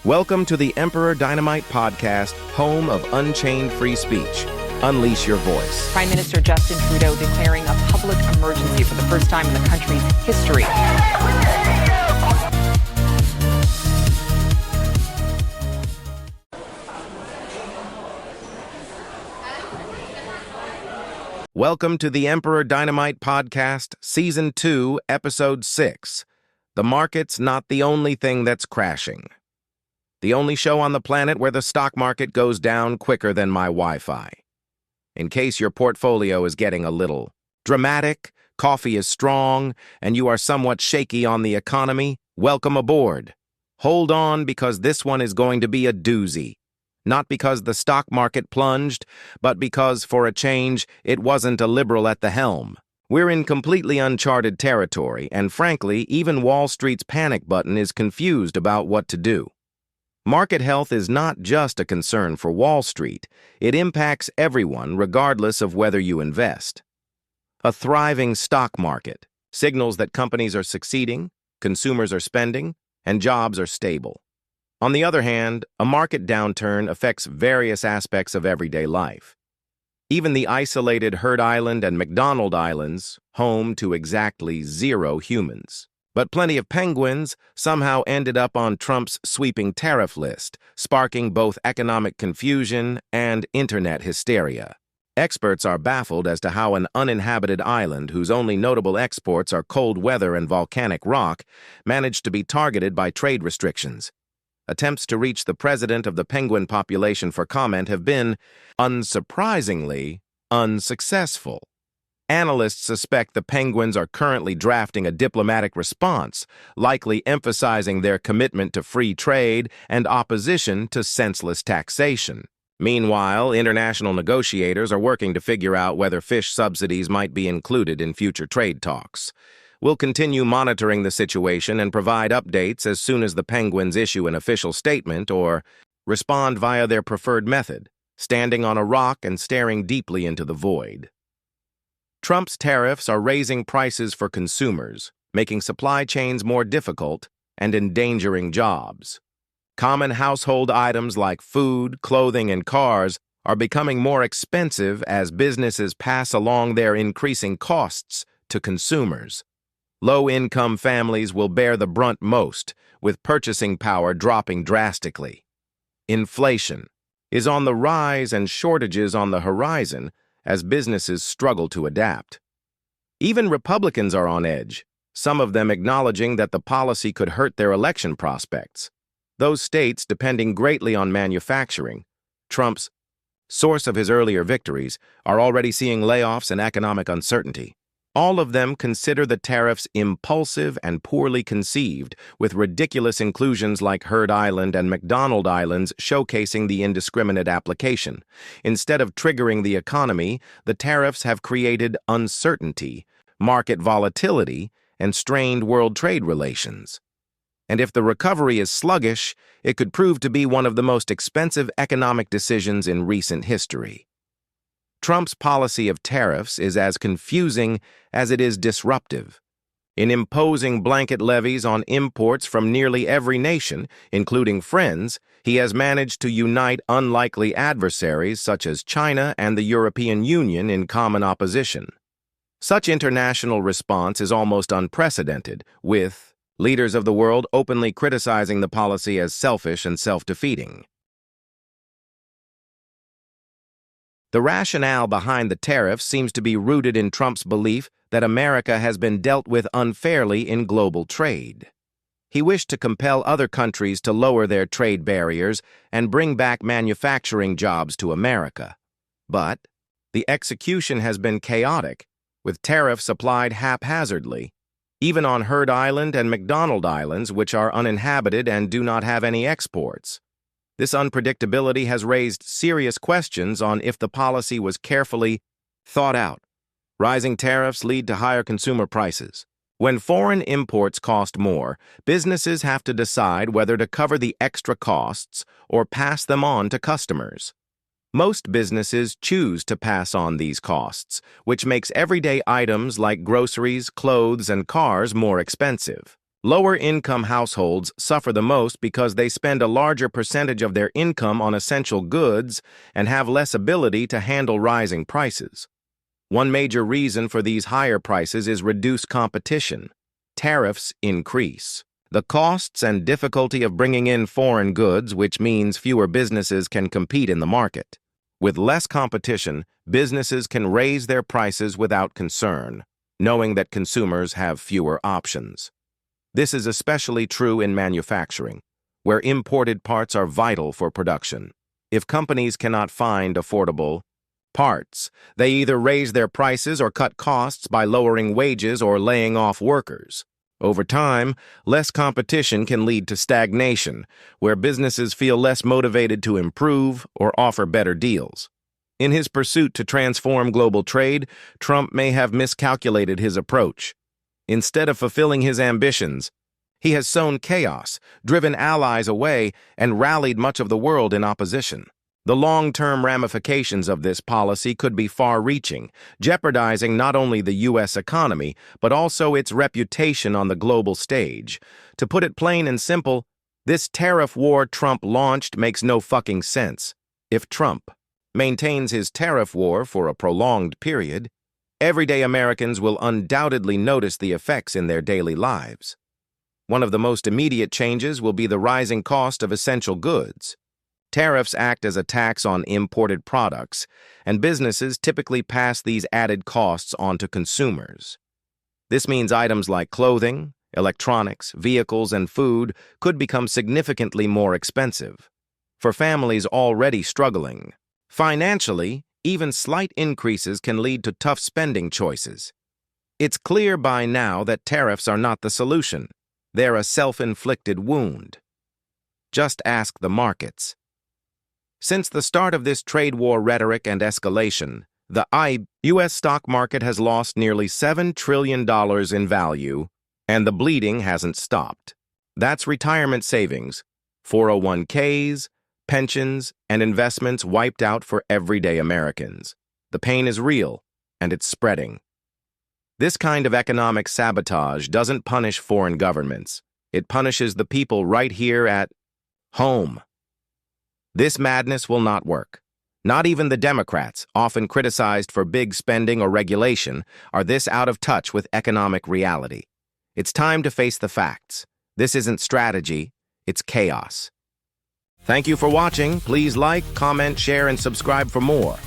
Welcome to the Emperor Dynamite Podcast, home of unchained free speech. Unleash your voice. Prime Minister Justin Trudeau declaring a public emergency for the first time in the country's history. Welcome to the Emperor Dynamite Podcast, Season 2, Episode 6. The market's not the only thing that's crashing. The only show on the planet where the stock market goes down quicker than my Wi-Fi. In case your portfolio is getting a little dramatic, coffee is strong, and you are somewhat shaky on the economy, welcome aboard. Hold on, because this one is going to be a doozy. Not because the stock market plunged, but because, for a change, it wasn't a liberal at the helm. We're in completely uncharted territory, and frankly, even Wall Street's panic button is confused about what to do. Market health is not just a concern for Wall Street. It impacts everyone, regardless of whether you invest. A thriving stock market signals that companies are succeeding, consumers are spending, and jobs are stable. On the other hand, a market downturn affects various aspects of everyday life. Even the isolated Heard Island and McDonald Islands, home to exactly 0 humans. But plenty of penguins somehow ended up on Trump's sweeping tariff list, sparking both economic confusion and internet hysteria. Experts are baffled as to how an uninhabited island whose only notable exports are cold weather and volcanic rock managed to be targeted by trade restrictions. Attempts to reach the president of the penguin population for comment have been, unsurprisingly, unsuccessful. Analysts suspect the penguins are currently drafting a diplomatic response, likely emphasizing their commitment to free trade and opposition to senseless taxation. Meanwhile, international negotiators are working to figure out whether fish subsidies might be included in future trade talks. We'll continue monitoring the situation and provide updates as soon as the penguins issue an official statement or respond via their preferred method, standing on a rock and staring deeply into the void. Trump's tariffs are raising prices for consumers, making supply chains more difficult and endangering jobs. Common household items like food, clothing, and cars are becoming more expensive as businesses pass along their increasing costs to consumers. Low-income families will bear the brunt most, with purchasing power dropping drastically. Inflation is on the rise and shortages on the horizon as businesses struggle to adapt. Even Republicans are on edge, some of them acknowledging that the policy could hurt their election prospects. Those states depending greatly on manufacturing, Trump's source of his earlier victories, are already seeing layoffs and economic uncertainty. All of them consider the tariffs impulsive and poorly conceived, with ridiculous inclusions like Heard Island and McDonald Islands showcasing the indiscriminate application. Instead of triggering the economy, the tariffs have created uncertainty, market volatility, and strained world trade relations. And if the recovery is sluggish, it could prove to be one of the most expensive economic decisions in recent history. Trump's policy of tariffs is as confusing as it is disruptive. In imposing blanket levies on imports from nearly every nation, including friends, he has managed to unite unlikely adversaries such as China and the European Union in common opposition. Such international response is almost unprecedented, with leaders of the world openly criticizing the policy as selfish and self-defeating. The rationale behind the tariffs seems to be rooted in Trump's belief that America has been dealt with unfairly in global trade. He wished to compel other countries to lower their trade barriers and bring back manufacturing jobs to America. But the execution has been chaotic, with tariffs applied haphazardly, even on Heard Island and McDonald Islands, which are uninhabited and do not have any exports. This unpredictability has raised serious questions on if the policy was carefully thought out. Rising tariffs lead to higher consumer prices. When foreign imports cost more, businesses have to decide whether to cover the extra costs or pass them on to customers. Most businesses choose to pass on these costs, which makes everyday items like groceries, clothes, and cars more expensive. Lower-income households suffer the most because they spend a larger percentage of their income on essential goods and have less ability to handle rising prices. One major reason for these higher prices is reduced competition. Tariffs increase. The costs and difficulty of bringing in foreign goods, which means fewer businesses can compete in the market. With less competition, businesses can raise their prices without concern, knowing that consumers have fewer options. This is especially true in manufacturing, where imported parts are vital for production. If companies cannot find affordable parts, they either raise their prices or cut costs by lowering wages or laying off workers. Over time, less competition can lead to stagnation, where businesses feel less motivated to improve or offer better deals. In his pursuit to transform global trade, Trump may have miscalculated his approach. Instead of fulfilling his ambitions, he has sown chaos, driven allies away, and rallied much of the world in opposition. The long-term ramifications of this policy could be far-reaching, jeopardizing not only the U.S. economy, but also its reputation on the global stage. To put it plain and simple, this tariff war Trump launched makes no fucking sense. If Trump maintains his tariff war for a prolonged period, everyday Americans will undoubtedly notice the effects in their daily lives. One of the most immediate changes will be the rising cost of essential goods. Tariffs act as a tax on imported products, and businesses typically pass these added costs on to consumers. This means items like clothing, electronics, vehicles, and food could become significantly more expensive. For families already struggling financially, even slight increases can lead to tough spending choices. It's clear by now that tariffs are not the solution. They're a self-inflicted wound. Just ask the markets. Since the start of this trade war rhetoric and escalation, the U.S. stock market has lost nearly $7 trillion in value, and the bleeding hasn't stopped. That's retirement savings, 401ks, pensions, and investments wiped out for everyday Americans. The pain is real, and it's spreading. This kind of economic sabotage doesn't punish foreign governments. It punishes the people right here at home. This madness will not work. Not even the Democrats, often criticized for big spending or regulation, are this out of touch with economic reality. It's time to face the facts. This isn't strategy, it's chaos. Thank you for watching. Please like, comment, share, and subscribe for more.